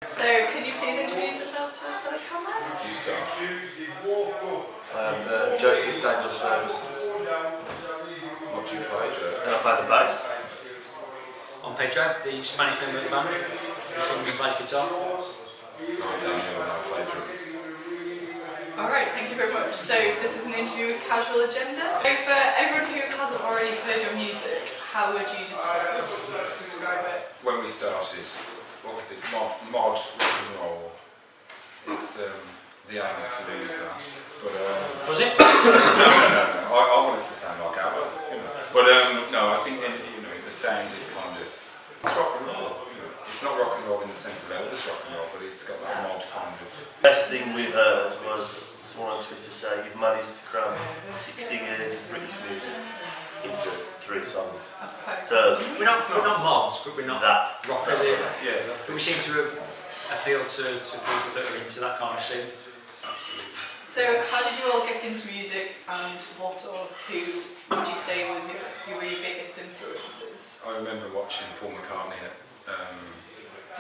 So, can you please introduce yourselves for the camera? You start. I'm Joseph Douglas Service. What do you play, Joe? And I play the bass. I'm Pedro, the Spanish member of the band, who sings and plays guitar. I'm Daniel and I play drums. Alright, thank you very much. So, this is an interview with Casual Agenda. So, for everyone who hasn't already heard your music, how would you describe it? When we started, what was it? Mod rock and roll. It's the aim is to lose that. But Was it? no. I want us to sound like ABBA, you know. But no, I think the sound is kind of it's rock and roll. It's not rock and roll in the sense of Elvis rock and roll, but it's got that mod kind of. Best thing with her was someone on Twitter say you've managed to cram 60 years of British music into 3 songs. That's quite So We're not Mars, but we're not that rock, is it? Yeah, that's We it. seem to appeal to people that are into that kind of scene. Absolutely. So, how did you all get into music, and what or who would you say was your biggest influences? I remember watching Paul McCartney at,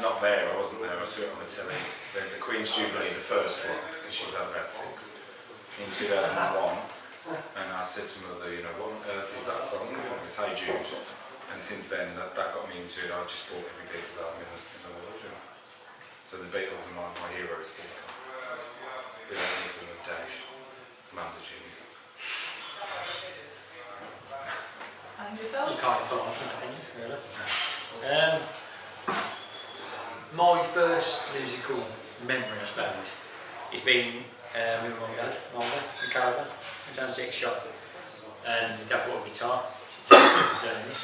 not there, I wasn't there, I saw it on the telly, the Queen's Jubilee, the first one, because she's had about 6, in 2001, and I said to Mother, what on earth is that song? It was Hey Jude, and since then that got me into it. I just bought every Beatles album in the world, So the Beatles are my heroes, Paul McCartney. Without any form of dash, man's a genius. And yourself? You can't follow off that, can you? Really? My first musical memory, I suppose, is being with my mum and dad, Martha, in caravan. We was down to the shop, and my dad bought a guitar. She just learned this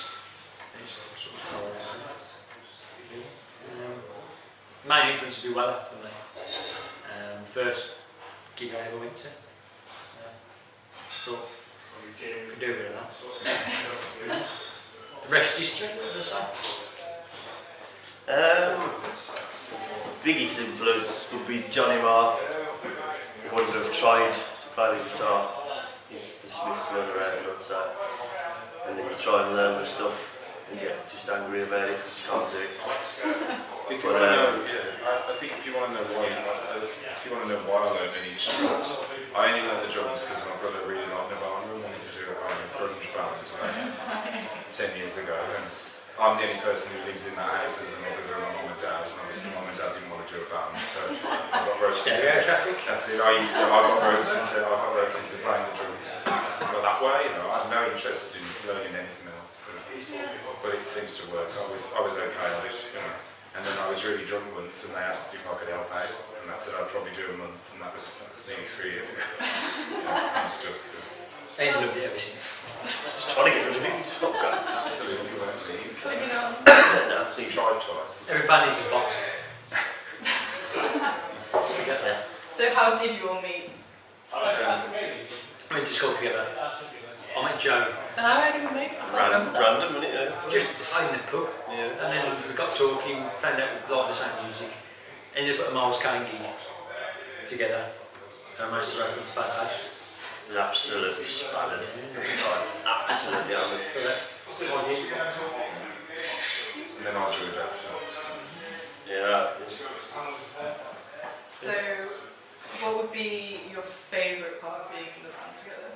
sort of style. Main influence would be Weller for me. First gig I ever went to. Thought I could do a bit of that. The rest is history, as I say. Biggest influence would be Johnny Marr. Would have tried to play the guitar if the Smiths weren't around, I'd say. And then you try and learn the stuff and get just angry about it because you can't do it. If you want to know, I think if you want to know why, I learned any instrument, I only learned the drums because my brother really liked Nirvana and wanted to do a kind of grunge band about 10 years ago. And I'm the only person who lives in that house other than my brother and my mum and dad, and obviously mum and dad didn't want to do a band, so I got roped into it. That's it. I got roped into playing the drums. But that way, I had no interest in learning anything else. But it seems to work. I was okay at it, And then I was really drunk once, and they asked if I could help out, and I said I'd probably do a month, and that was nearly 3 years ago. So I'm stuck. He's loved it ever since. Just trying to get rid of it, you just won't go. Absolutely won't leave. No, He please. tried twice. Every band needs a bot. So, how did you all meet? We went to school together. I met Joe. Don't know how did we meet? Random, isn't it? Just in the pub. Yeah. And then we got talking, found out we liked the same music. Ended up at a Miles Kane gig together. And managed to write into Bad House. It was absolutely spattered. Absolutely hammered. For that 5 years ago. And then I joined after. Yeah. So, what would be your favourite part of being in the band together?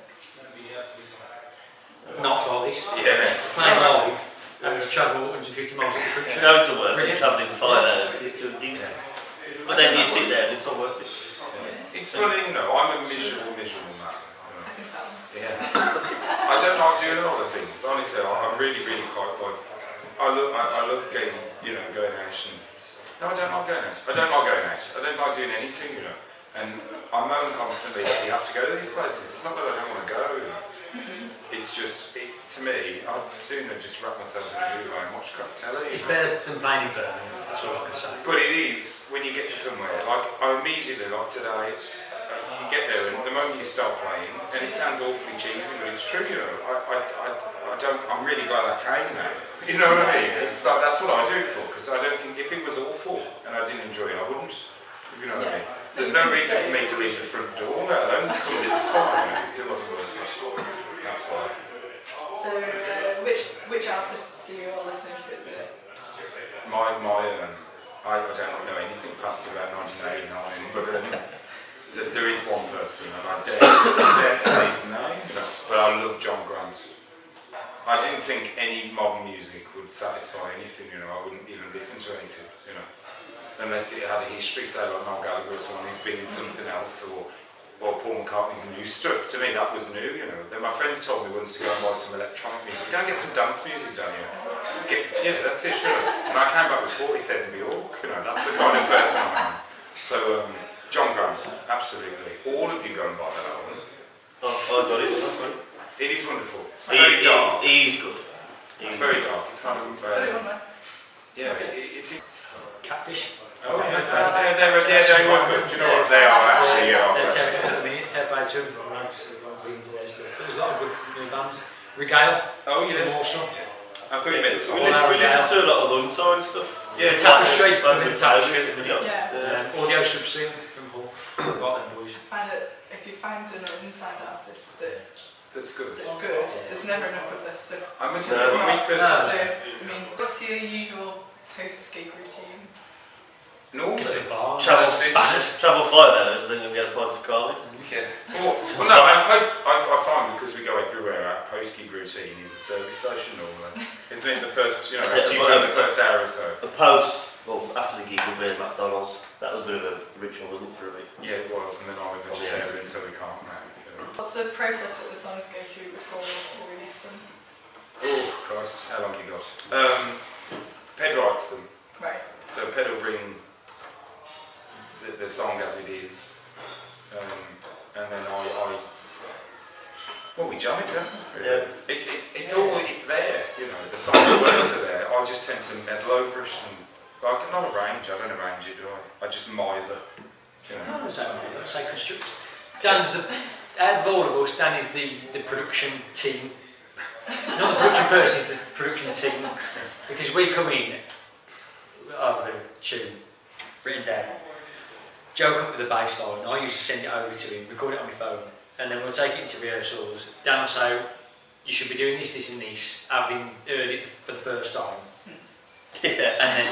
Not like this. Yeah. Playing live, having to travel 150 miles up the country. Going to work and Brilliant. travelling 5 hours to a gig. But then you sit there and it's not worth it. It's funny, I'm a miserable man. I can tell. Yeah. I don't like doing a lot of things. Honestly, I'm really quite like. I love going, going out and. No, I don't like going out. I don't like doing anything, And I moan constantly that you have to go to these places. It's not that I don't want to go, It's just, to me, I'd sooner just wrap myself in a duvet and watch crap telly. It's better than playing in Birmingham, that's all I can say. But it is, when you get to somewhere, like I immediately, like today, you get there and the moment you start playing, and it sounds awfully cheesy, but it's true, I'm really glad I came now. You know what I mean? It's like, that's what I do it for, because I don't think, if it was awful and I didn't enjoy it, I wouldn't, if you know what I mean. There's no reason for me to leave the front door, let alone come this far, if it wasn't worth it. That's why. So, which artists are you all listening to at the minute? My I don't know anything past about 1989, but there is one person, and I dare say his name, but I love John Grant. I didn't think any modern music would satisfy anything, I wouldn't even listen to anything, unless it had a history, say like Noel Gallagher or someone who's been in something else, or Paul McCartney's new stuff. To me, that was new, Then my friends told me once to go and buy some electronic music. Go and get some dance music done, that's it, sure. And I came back with 47 Bjork, that's the kind of person I am. So, John Grant, absolutely. All of you go and buy that album. Oh, I got it. It is wonderful. It's very dark. He's good. It's very dark. It's kind of, it's Catfish. oh, yeah, they were good. Do you know what? They are actually, They're tearing it at the minute, they're by two lads, they've got into their stuff. There's a lot of good new bands. Regale. Oh, yeah. Warsaw. I thought you meant We listen to a lot of Longside stuff. Yeah, Tapestry. Tapestry. Audio Subsea from Hull. Got them boys. Find that if you find an inside artist that's good. that's good, there's never enough of this stuff. I must have when we first... What's your usual host gig routine? Normally. Travel 5 hours, then you'll get a pint of Carly. Yeah. Well, no, I find because we go everywhere, our post-gig routine is a service station normally. Isn't it the first, after you go the first hour or so? After the gig we'll be at McDonald's. That was a bit of a ritual, wasn't it, for a bit? Yeah, it was, and then I'm a vegetarian, so we can't now. What's the process that the songs go through before you release them? Oh, Christ, how long you got? Ped writes them. Right. So Ped will bring the song as it is, and then we jam it, don't we? Yeah. It's there, the song, the words are there. I just tend to meddle over it, and I don't arrange it, do I? I just mither, I don't say construct. Dan's out of all of us, Dan is the production team. Not the production person, it's the production team. Because we come in, I've got a tune written down. Joe come up with the bass line, I used to send it over to him, record it on my phone, and then we'll take it into rehearsals. Dan will say, you should be doing this, this and this, having heard it for the first time. Yeah. And then,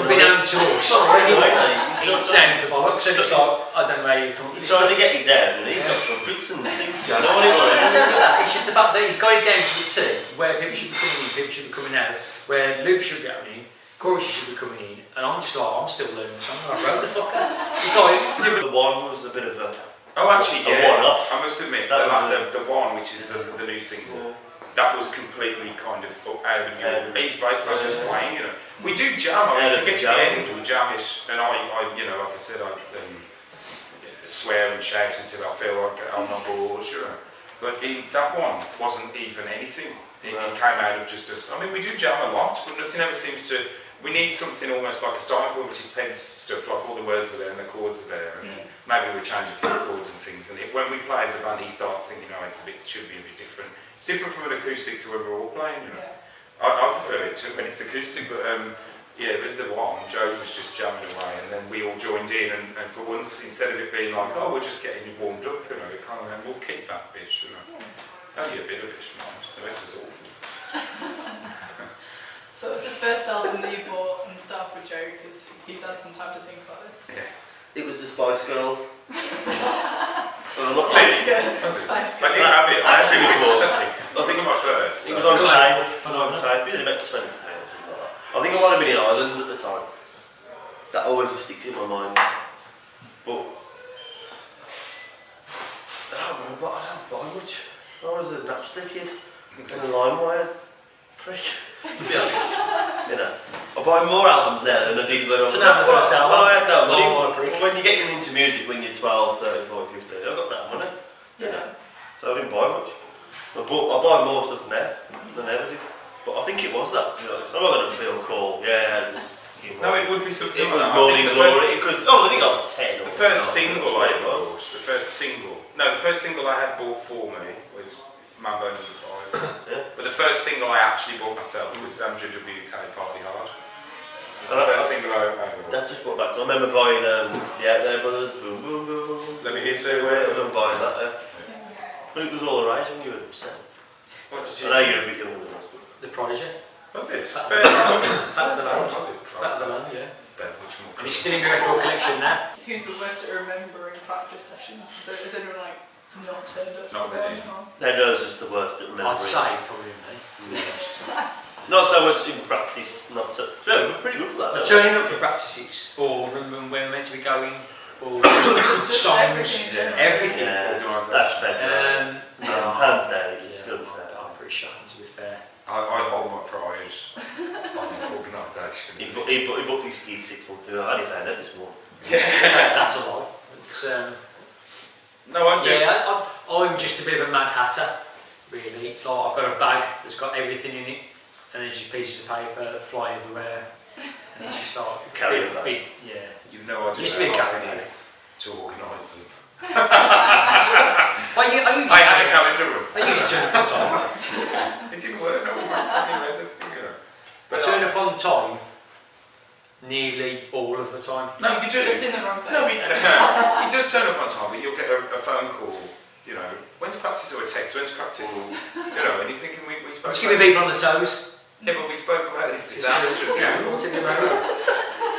unbeknownst to us, it sounds the bollocks, and it's like, I don't know where you come up with He's this trying stuff. to get you down, and he's got trumpets and things. I know what it was. It's just the fact that he's got it down to a T, where people should be coming in, people should be coming out, where loops should be happening, choruses should be coming in, and I'm just like, I'm still learning the song, I wrote the fucker. It's like, The one was a bit of a... Oh, actually, a one-off. I must admit, That the one, which is the new single, that was completely kind of out of your... He's basically just playing, We do jam, to get to the end, we jam it, and I like I said, I swear and shout until I feel like I'm not bored, But that one wasn't even anything. It came out of just us. We do jam a lot, but nothing ever seems to... We need something almost like a starting point, which is Ped's stuff, like all the words are there and the chords are there, and maybe we change a few chords and things. And when we play as a band, he starts thinking, should be a bit different. It's different from an acoustic to when we're all playing, I prefer it to when it's acoustic, but with the one, Joe was just jamming away, and then we all joined in, and for once, instead of it being like, we're just getting warmed up, it kind of went, we'll kick that bitch, Only a bit of it, the rest was awful. So it was the first album that you bought and stuff with Joe, because he's had some time to think about this. Yeah. It was the Spice Girls. Spice Girls. I didn't have it. I actually bought it. I think it was my first. It was on tape. It was about 20 pounds. I think I might have been in Ireland at the time. That always sticks in my mind. But I don't buy much. I was a Napster kid and a LimeWire prick, to be honest. I buy more albums now than I did when I was... So now the first album? When you're getting into music when you're 12, 13, 14, 15, I've got that money. So I didn't buy much. I buy more stuff now than I ever did. But I think it was that, to be honest. I'm not going to be on call. No, it would be something it like was that. Morning Glory, because I was only got 10. The first single I ever bought, the first single I had bought for me was Mambo No. 5. But the first single I actually bought myself was Andrew WK Party Hard. It's the first single I ever bought. That's just brought back to... I remember buying the Out There Brothers, Boom Boom Boom. Let me hear say I remember buying that. But it was all the rage when you were 7. What did you... I know you're a bit younger than us. The Prodigy. What's it? Fat First the Land. was it? Christ, Fat the Land, it's better, much more. And it's still in the record collection now. Who's the worst at remembering practice sessions? Is anyone like not turned up? It's not for me. one? Nedo's just the worst at remembering. I'd say probably me. Not so much in practice, not to. Yeah, we're pretty good for that. But aren't we? turning up for practices, or remembering when we're meant to be going, or Just songs, everything in general. everything. Yeah, Organisation. that's better. No, Hands down, it's good. I'm pretty shocked, to be fair. I hold my pride on organisation. He booked his gig 6 months ago. I only found out this morning. That's a lie. It's, No, I do. yeah, I'm just a bit of a mad hatter, really. It's like I've got a bag that's got everything in it, and then just pieces of paper that fly everywhere. And it's just like Carry big, on. big, yeah. You've no idea Used to be a how hard category. it is to organise them. I I had a calendar once. I used to turn up on time. It didn't work. No one fucking read the thing, you know. I turn up on time nearly all of the time. No, you do. Just in the wrong place. No, you just turn up on time, but you'll get a phone call. You know, when's practice or a text? When's practice? You know, and you're thinking we spoke. Just give me people on the toes. Yeah, but we spoke about this afternoon. Yeah, what's in the road?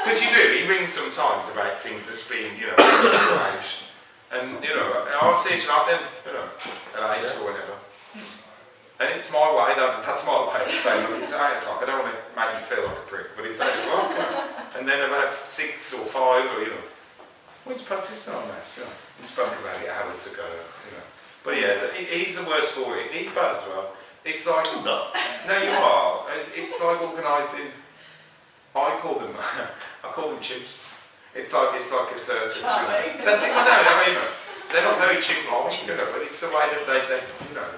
Because you do. He rings sometimes about things that's been, you know, arranged. And, you know, I'll see you out then, you know, at 8 or whatever. And it's my way, that's my way of saying, look, it's 8 o'clock. I don't want to make you feel like a prick, but it's 8 o'clock. You know? And then about 6 or 5, or, you know, when's practice on that? You know, we spoke about it hours ago, you know. But yeah, he's the worst for it. He's bad as well. It's like, No. no, you are. It's like organising. I call them chimps. It's like a circus. Charming. That's it. I know. I mean, they're not very chimp-like, you know, but it's the way that they you know,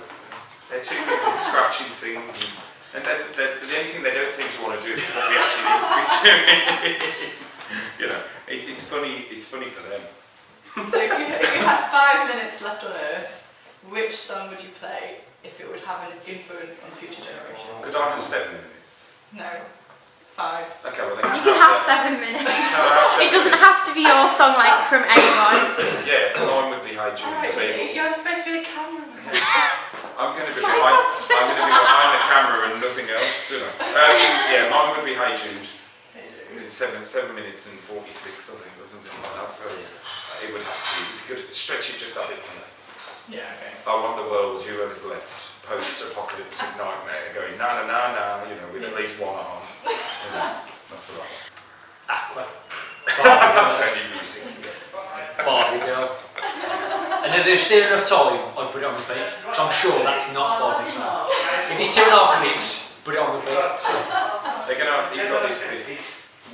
they're too busy scratching things, and the only thing they don't seem to want to do is what we actually need to be doing. You know, it's funny. It's funny for them. So if you had 5 minutes left on Earth, which song would you play if it would have an influence on future generations? Could I have 7 minutes? No. 5. Okay, well then. You can have 7 minutes. It doesn't have to be your song like from anyone. Yeah, mine would be Hey Jude, the Alright, Beatles. you're supposed to be the cameraman. I'm going to be behind the camera and nothing else, you know. Yeah, mine would be Hey Jude. It's 7 minutes and 46, I think, or something like that. So it would have to be. If you could stretch it just a bit from there. Yeah, okay. I want the world, whoever's left, post-apocalyptic nightmare, going na na na na, you know, with at least one arm. You know, that's what I want. Aqua. Tony music, yes. Barbie girl. And if there's still enough time, I'd put it on repeat. Because I'm sure that's not 5 minutes long. If it's 2.5 minutes, put it on repeat. They're going to have, you've got this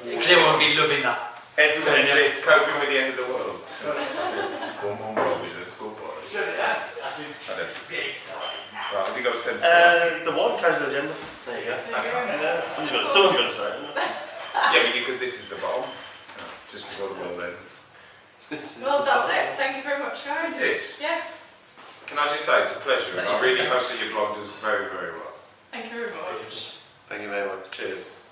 Because everyone would be loving that. everyone's coping with the end of the world. One world with a school boy. I don't think so. Right, have you got a sense of The one casual agenda. There you go. Someone's got to say it. Yeah, but you could, this is the bomb. Just before the world ends. Well, that's it. Thank you very much, guys. Is it? Yeah. Can I just say it's a pleasure, and I really hope that your blog does very, very well. Thank you very much. Thank you very much. Cheers.